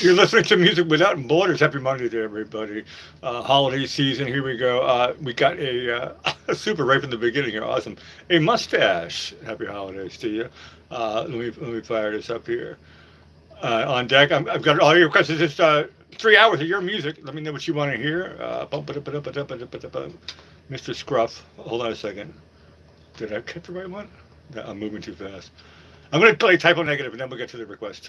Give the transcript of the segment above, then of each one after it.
You're listening to Music Without Borders. Happy Monday to everybody. Holiday season, here we go. We got a super right from the beginning here. Awesome. A mustache. Happy holidays to you. Let me fire this up here. On deck, I've got all your requests. It's just 3 hours of your music. Let me know what you want to hear. Mr. Scruff. Hold on a second. Did I get the right one? No, I'm moving too fast. I'm going to play Typo Negative and then we'll get to the request.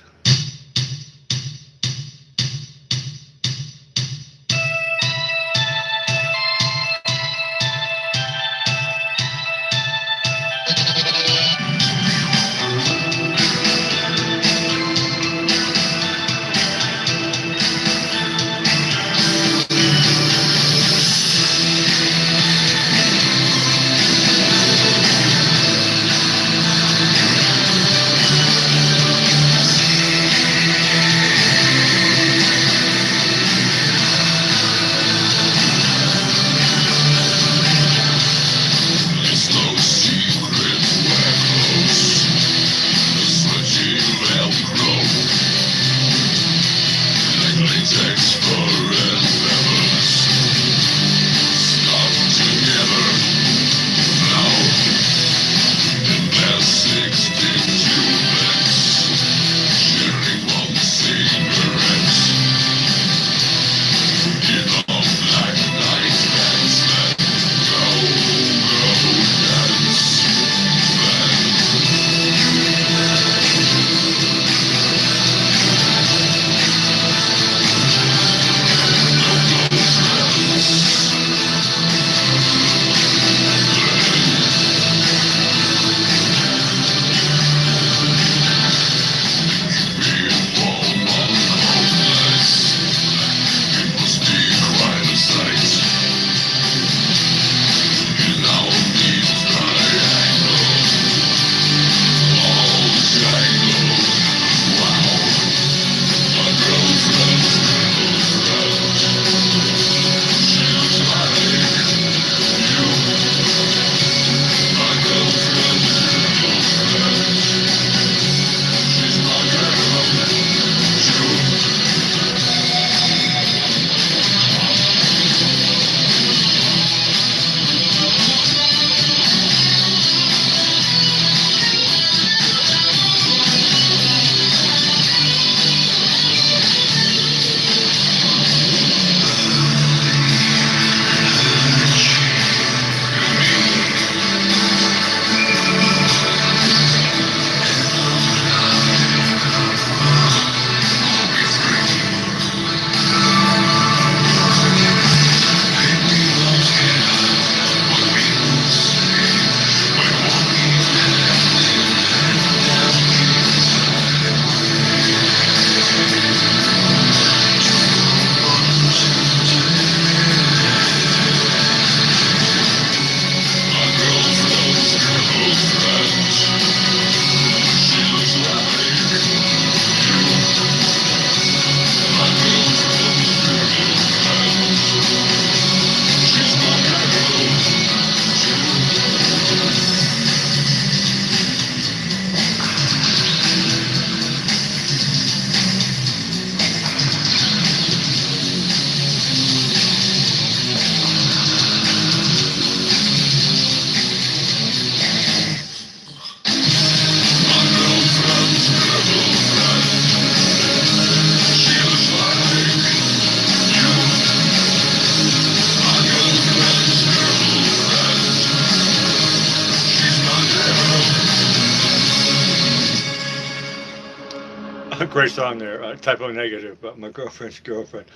Great song there, Typo Negative, my girlfriend's girlfriend.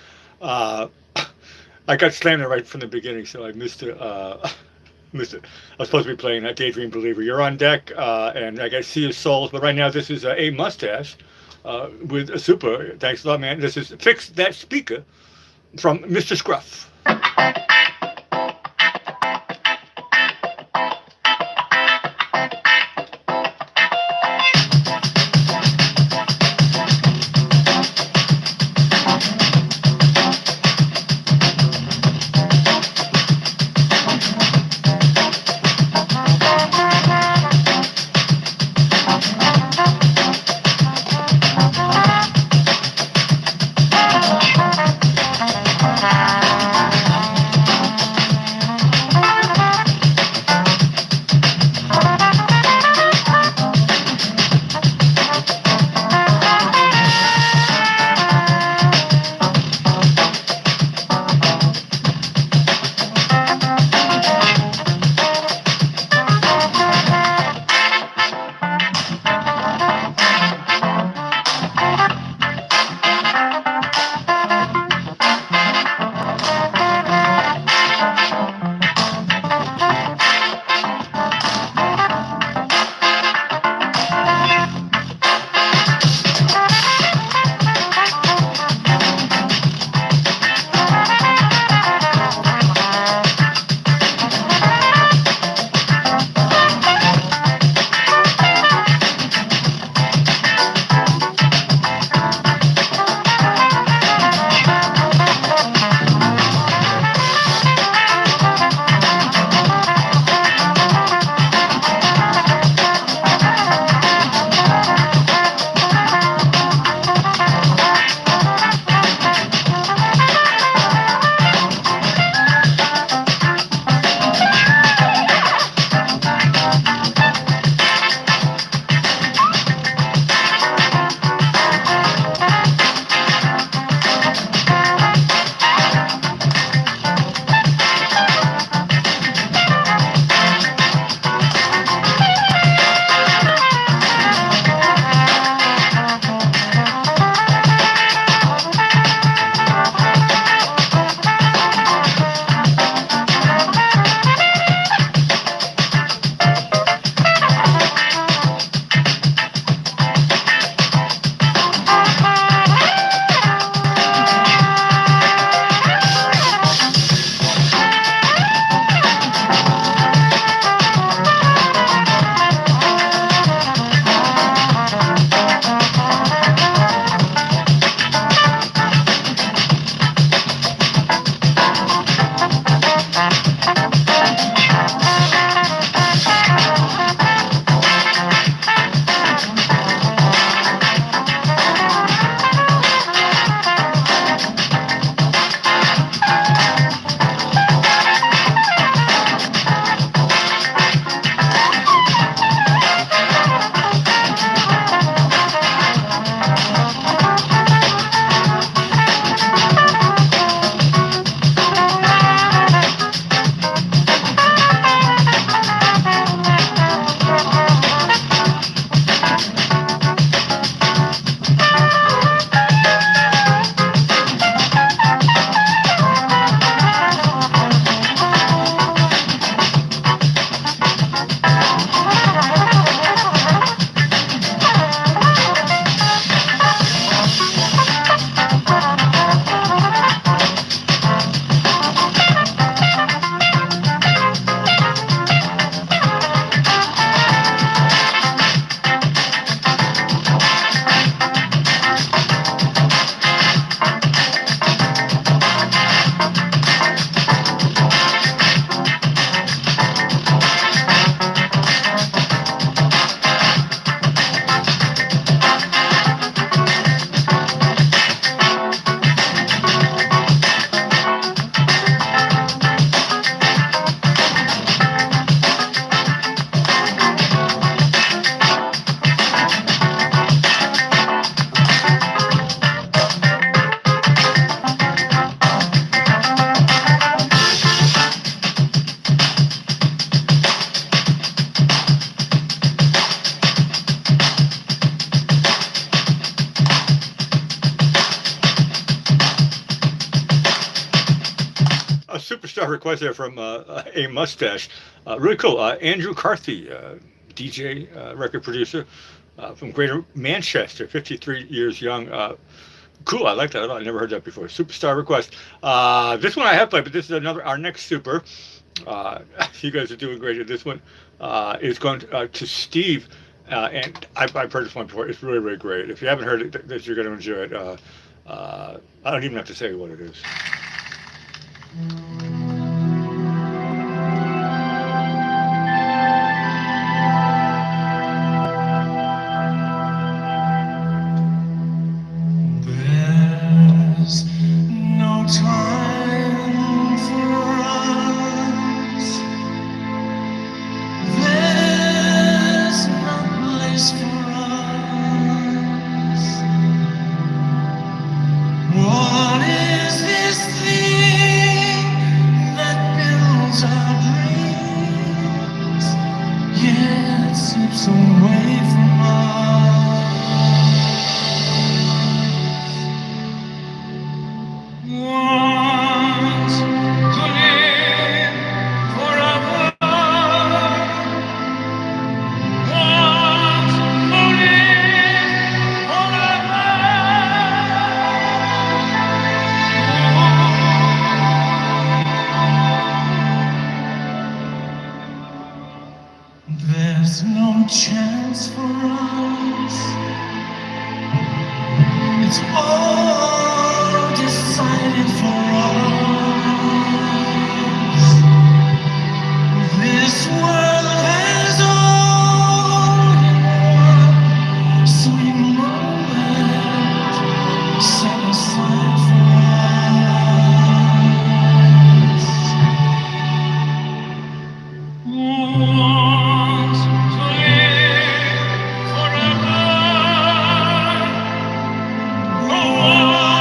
Uh, I got slammed there right from the beginning, so I missed it. Missed it. I was supposed to be playing that Daydream Believer. You're on deck, and I got See Your Souls, but right now this is a mustache with a super. Thanks a lot, man. This is Fix That Speaker from Mr. Scruff. superstar request there from a mustache. Really cool. Andrew Carthy, DJ, record producer from Greater Manchester, 53 years young. Cool, I like that a lot. I never heard that before. Superstar request. This one I have played, but this is our next super. You guys are doing great. This one is going to Steve, and I've heard this one before. It's really, really great. If you haven't heard it, you're going to enjoy it. I don't even have to say what it is. There's no time for us. There's no place for us. What is this thing that builds our dreams, yet slips away from us? Want to live forever. Want to live forever. There's no chance for us. It's all decided for us. This world has only one sweet moment set aside for us. Want to live forever. Oh,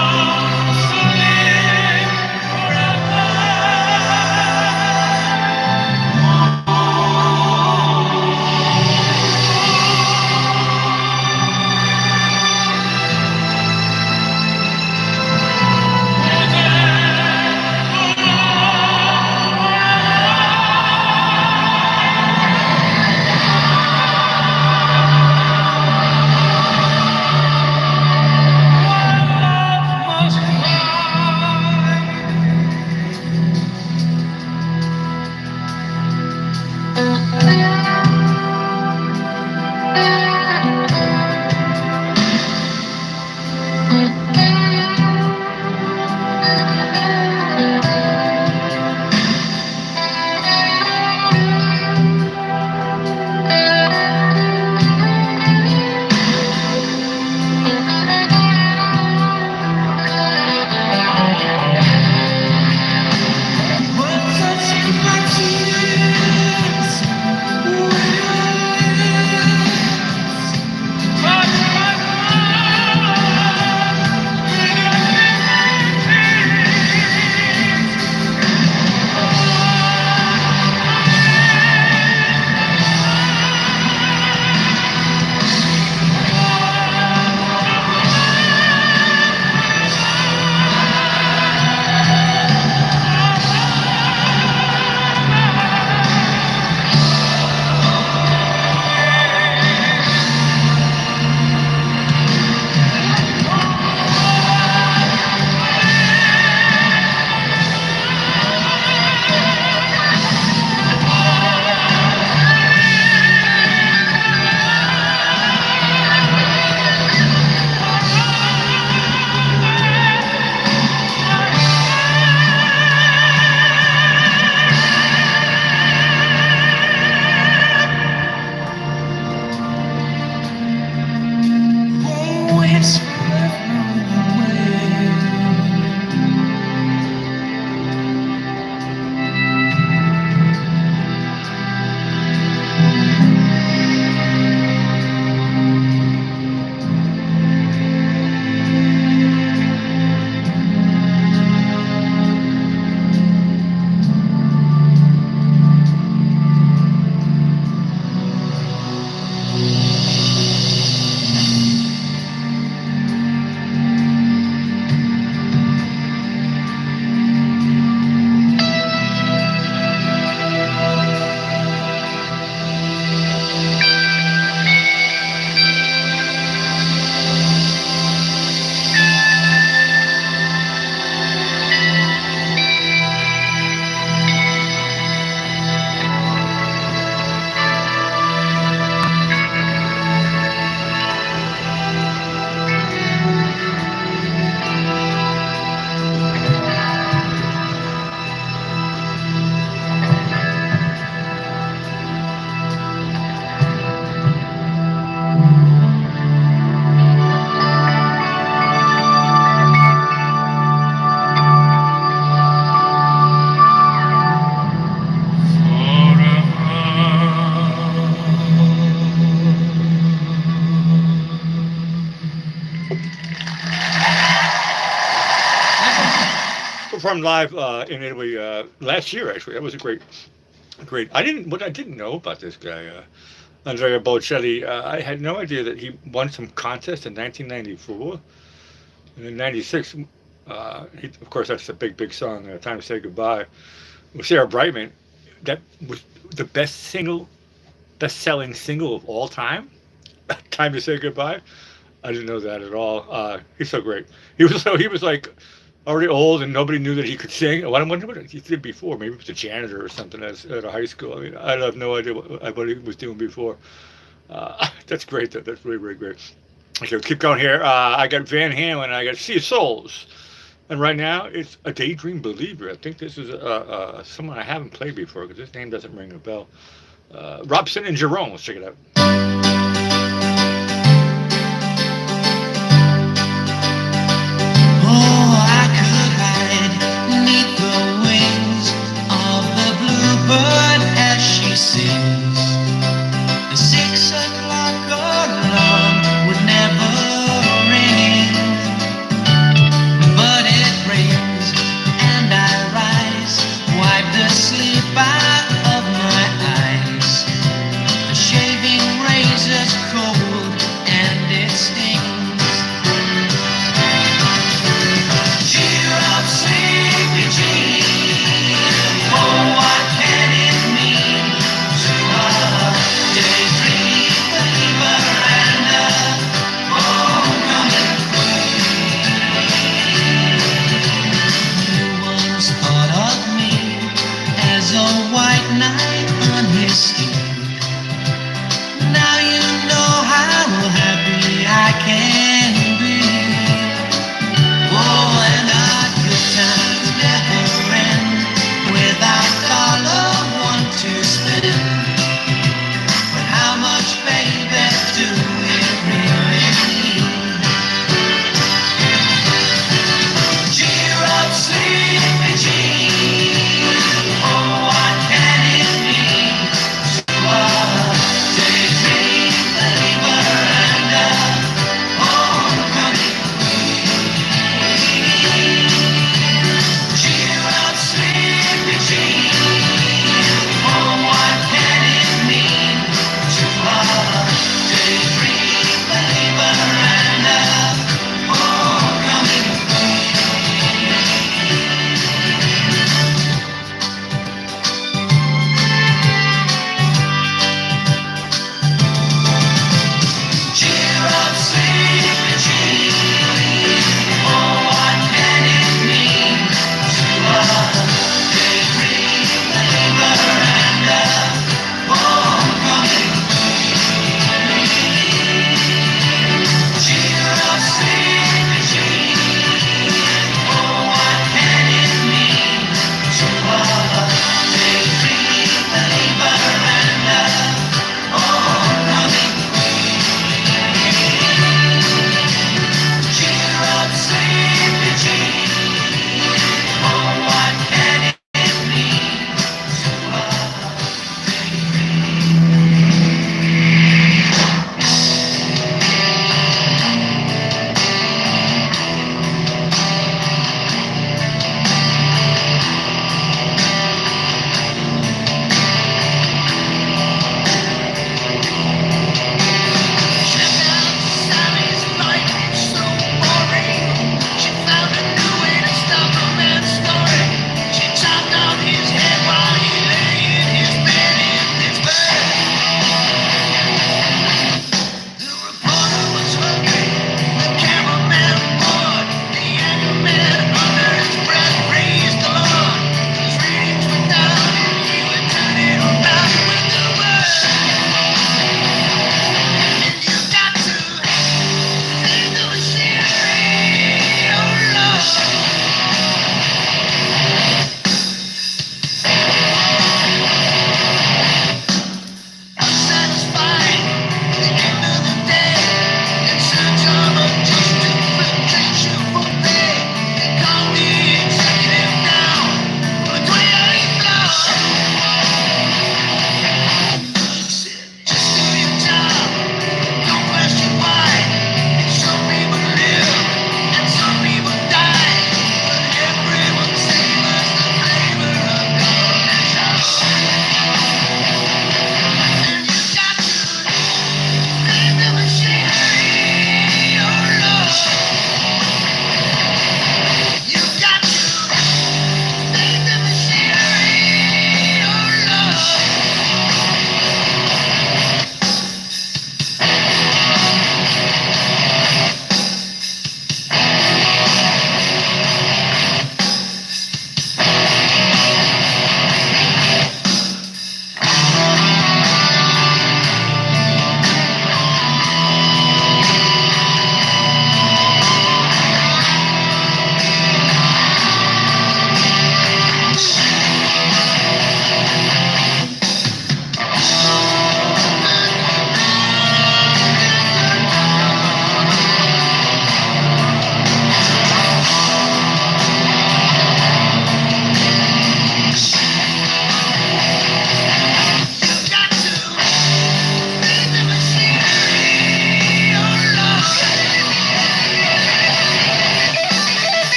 performed live in Italy last year. Actually, that was a great. What I didn't know about this guy, Andrea Bocelli. I had no idea that he won some contest in 1994, and in '96. Of course, that's the big song, "Time to Say Goodbye," with Sarah Brightman. That was the best-selling single of all time. "Time to Say Goodbye." I didn't know that at all. He's so great. He was like already old, and nobody knew that he could sing. I wonder what he did before. Maybe he was a janitor or something at a high school. I mean, I have no idea what he was doing before. That's great. That's really, really great. Okay, keep going here. I got Van Halen. I got Sea of Souls. And right now, it's A Daydream Believer. I think this is someone I haven't played before because this name doesn't ring a bell. Robson and Jerome. Let's check it out. Oh, I could hide neath the wings of the bluebird as she sings. The 6 o'clock alarm would never ring, but it rings and I rise, wipe the sleep out of my eyes. The shaving razor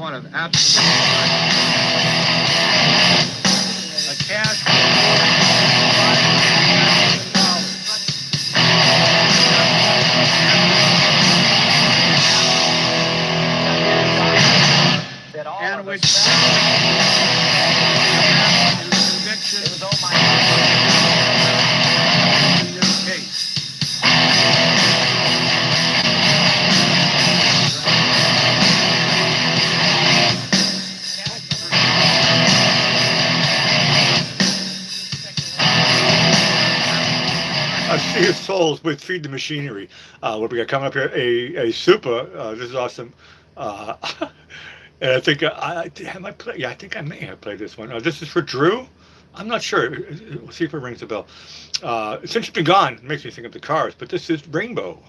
one of absolute a cash and which conviction in this case. A Sea of Souls with Feed the Machinery. What we got coming up here? A super. This is awesome. Uh, and I think have I played? Yeah, I think I may have played this one. This is for Drew. I'm not sure. We'll see if it rings a bell. Since you've been gone, it makes me think of the Cars, but this is Rainbow.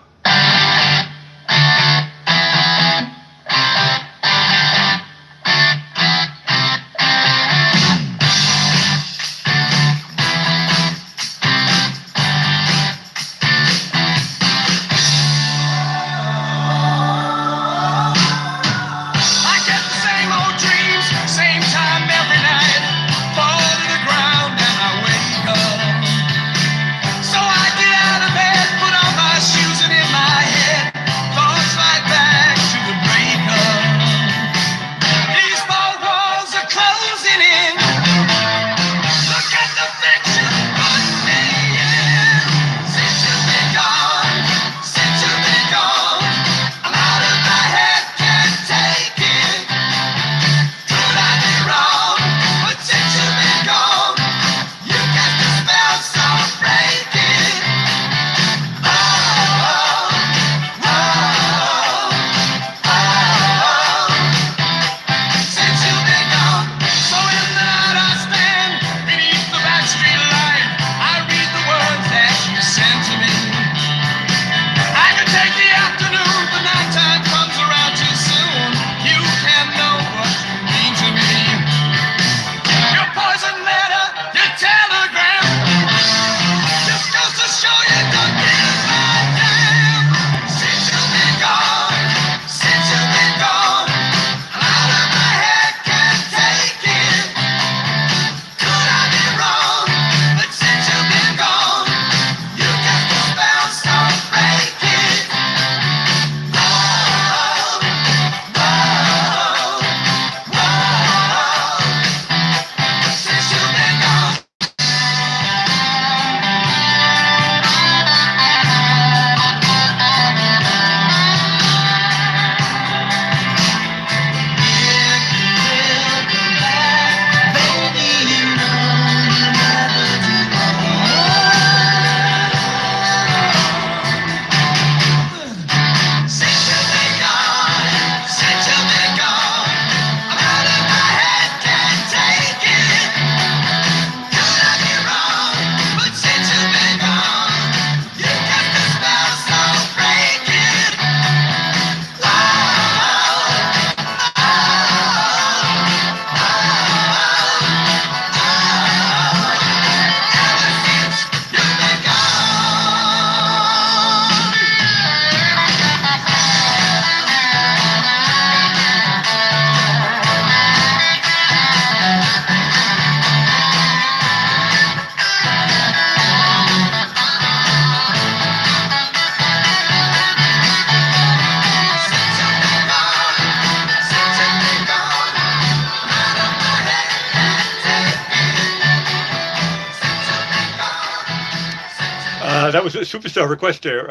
That was a superstar request there.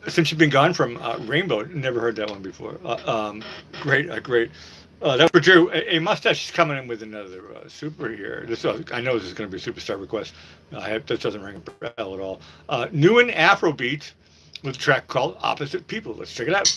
Since you've been gone from Rainbow, never heard that one before. Great. That was Drew. A mustache is coming in with another super here. I know this is going to be a superstar request. This doesn't ring a bell at all. New and Afrobeat with a track called Opposite People. Let's check it out.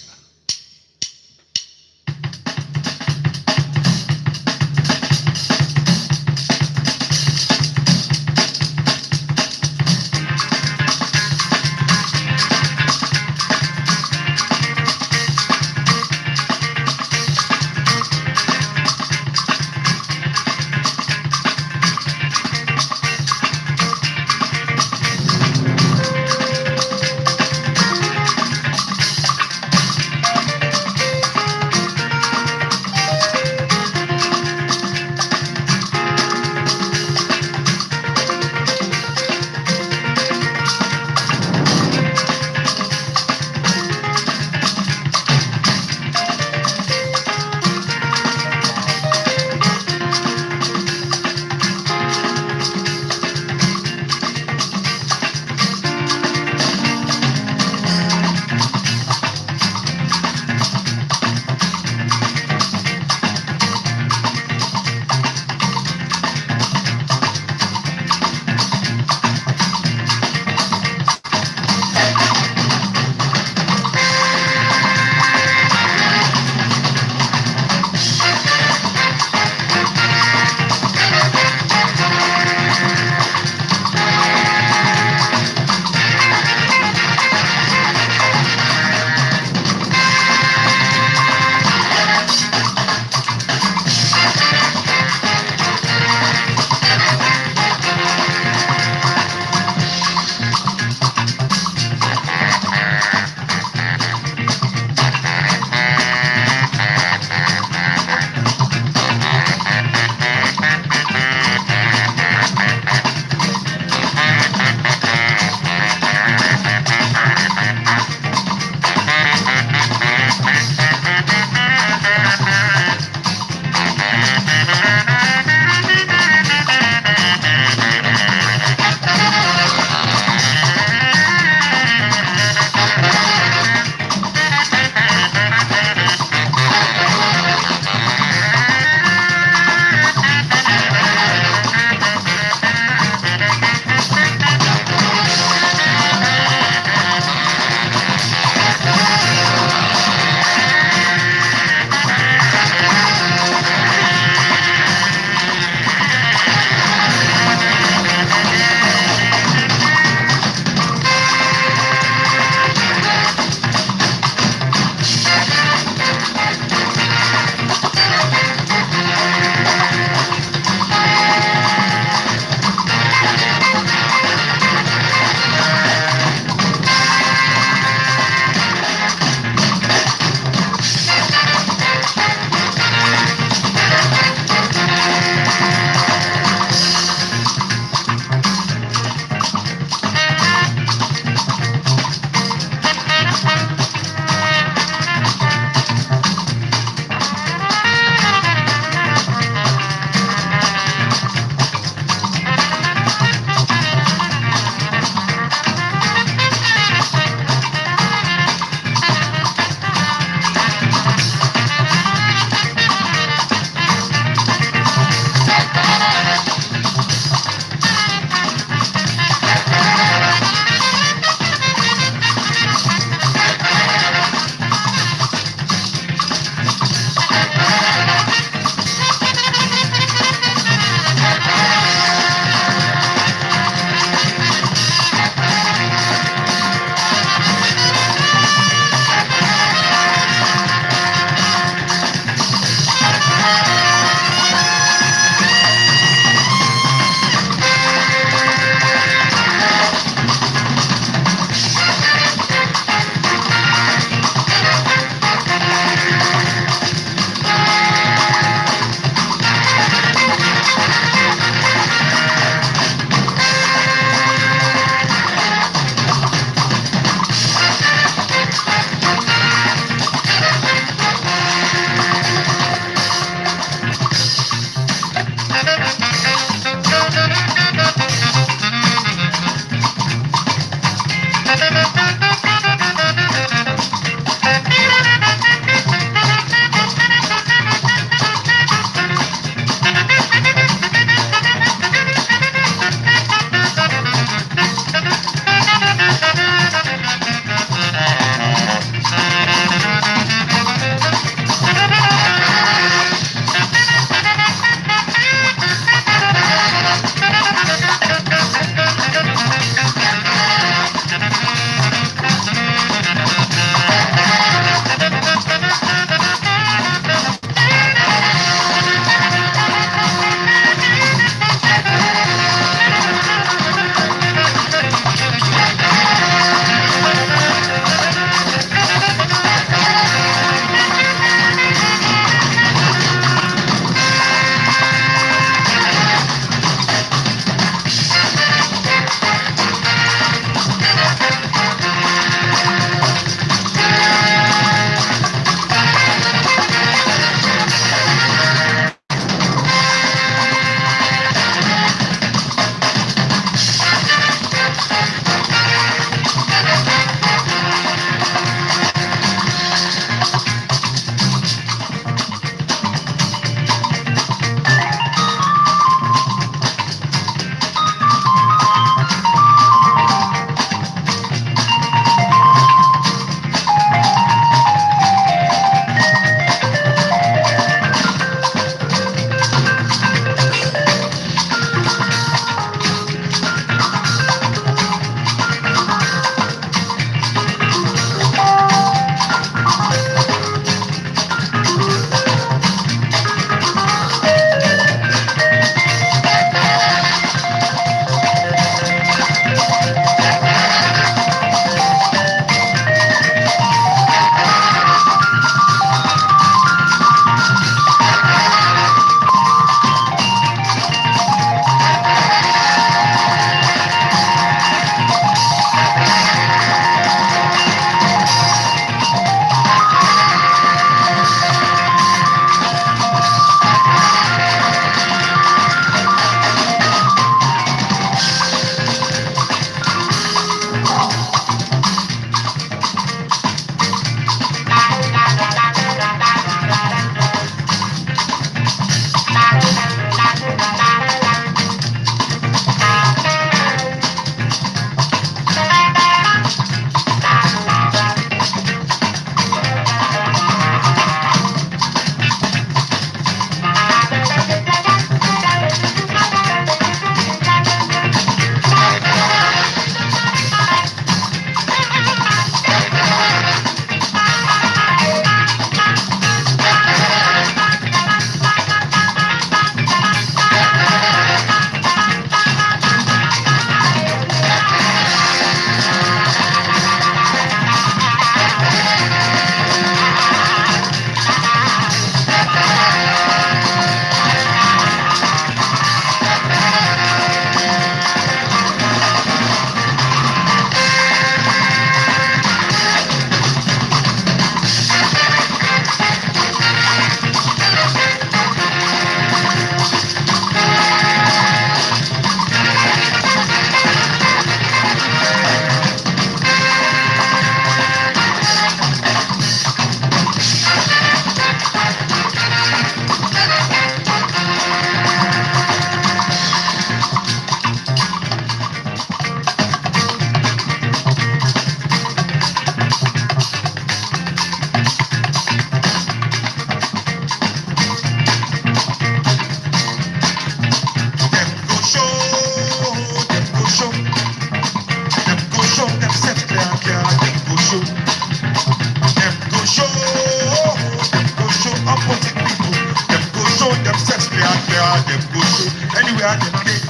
anywhere them go show, anywhere them play,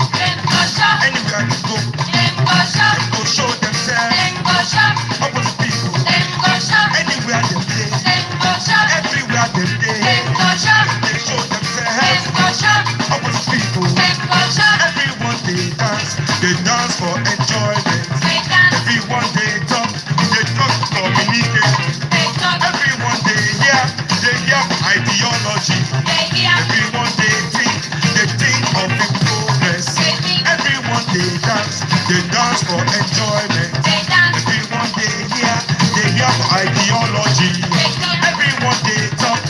anywhere them go show themselves. Opposite people, anywhere them play, everywhere them play, they show themselves. Opposite people, everyone they dance for enjoyment. Everyone they talk communication. Everyone they hear ideology. Everyone they think of the progress. Everyone they dance for enjoyment. Everyone they hear ideology. Everyone they talk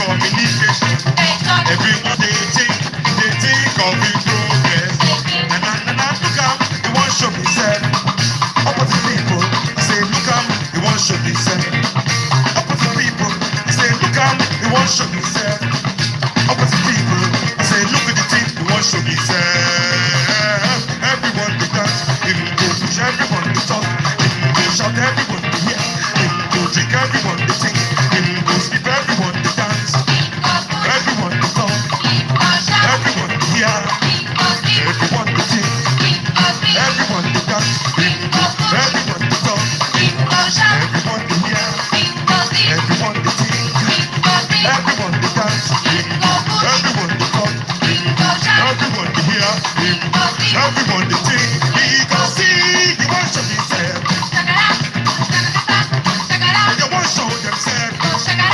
communication. Everyone they think of the progress. And look at the one show himself. Opposite people say look at the one show himself. Opposite people say look at the one show himself. Opposite people say look at the thing the one show himself. Everyone they dance, even go push, everyone they talk, even go shout, everyone they hear, even go drink, everyone they think, even go sleep, everyone they dance, everyone they talk, everyone they hear, everyone they think, everyone they dance, everyone they talk, everyone they hear, everyone they think, everyone they dance, everyone they talk, everyone they hear, everyone they think. He can see the one show himself, the one show themselves, the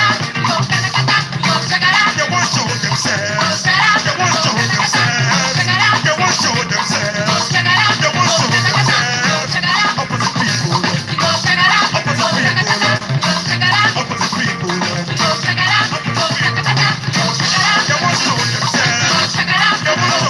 one show themselves, the one show themselves, the one show themselves, the one show themselves. Opposite people, opposite people, opposite people, the one show themselves, the one show themselves.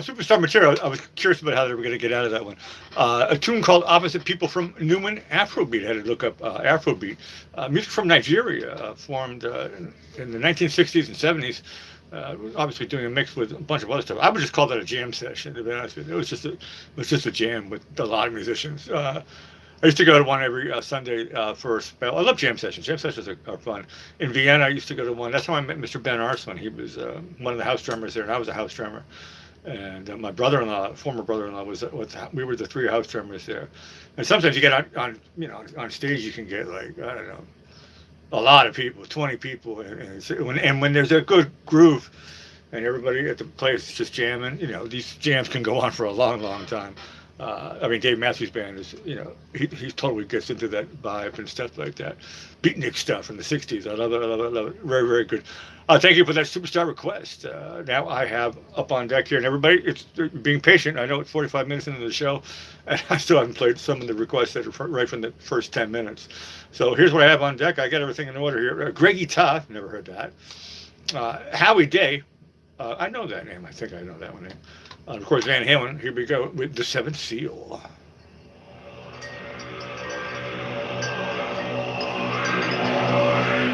Superstar Material, I was curious about how they were going to get out of that one. A tune called Opposite People from Newman Afrobeat. I had to look up Afrobeat. Music from Nigeria, formed in the 1960s and 70s. Obviously doing a mix with a bunch of other stuff. I would just call that a jam session, to be honest with you. It was just a jam with a lot of musicians. I used to go to one every Sunday for a spell. I love jam sessions. Jam sessions are fun. In Vienna, I used to go to one. That's how I met Mr. Ben Arslan. He was one of the house drummers there, and I was a house drummer. And my brother-in-law, former brother-in-law, we were the three house drummers there. And sometimes you get on stage, you can get like, I don't know, a lot of people, 20 people, and when there's a good groove, and everybody at the place is just jamming, these jams can go on for a long, long time. I mean, Dave Matthews Band is, he totally gets into that vibe and stuff like that. Beatnik stuff from the 60s. I love it, I love it, I love it. Very, very good. Thank you for that superstar request. Now I have up on deck here, and everybody, it's being patient. I know it's 45 minutes into the show, and I still haven't played some of the requests that are right from the first 10 minutes. So here's what I have on deck. I got everything in order here. Greggy Ta, never heard that. Howie Day, I know that name. I think I know that one name. Of course, Van Halen. Here we go with The Seventh Seal. Thank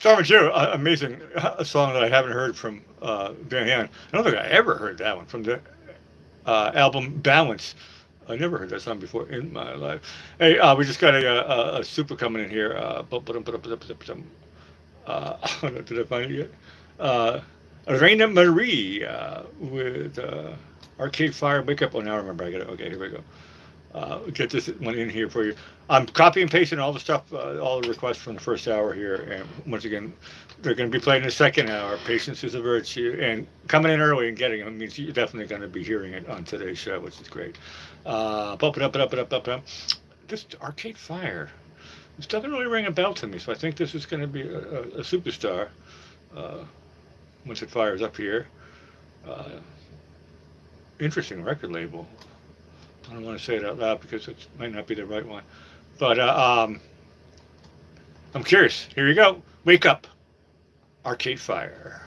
Storm and Chill, amazing a song that I haven't heard from Van Halen. I don't think I ever heard that one from the album Balance. I never heard that song before in my life. Hey, we just got a super coming in here. Did I find it yet? Reina Marie with Arcade Fire Wake Up. Oh, now I remember. I got it. Okay, here we go. Get this one in here for you. I'm copy and pasting all the stuff, all the requests from the first hour here. And once again, they're going to be playing the second hour. Patience is a virtue. And coming in early and getting them means you're definitely going to be hearing it on today's show, which is great. Bump it up. This Arcade Fire. This doesn't really ring a bell to me, so I think this is going to be a superstar once it fires up here. Interesting record label. I don't want to say it out loud because it might not be the right one. But I'm curious. Here you go. Wake Up. Arcade Fire.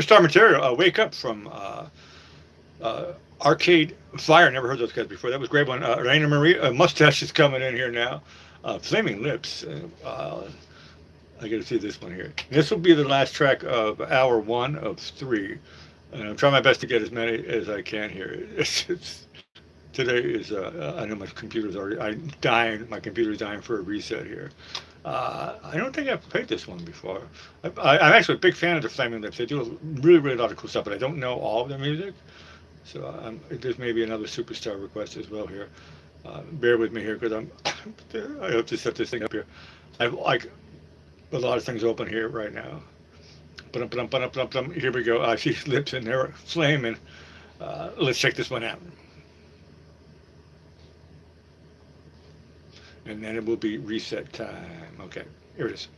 superstar material. Wake Up from Arcade Fire. Never heard those guys before. That was a great one. Raina Marie. Mustache is coming in here now. Flaming Lips. I got to see this one here. This will be the last track of hour 1 of 3. And I'm trying my best to get as many as I can here. Today is, I know my computer's already, I'm dying, my computer's dying for a reset here. I don't think I've played this one before. I'm actually a big fan of the Flaming Lips. They do a really a lot of cool stuff, but I don't know all of their music. So there's maybe another superstar request as well here. Bear with me here because I hope to set this thing up here. I have like a lot of things open here right now. Here we go. I see lips in there flaming. Let's check this one out. And then it will be reset time. Okay, here it is.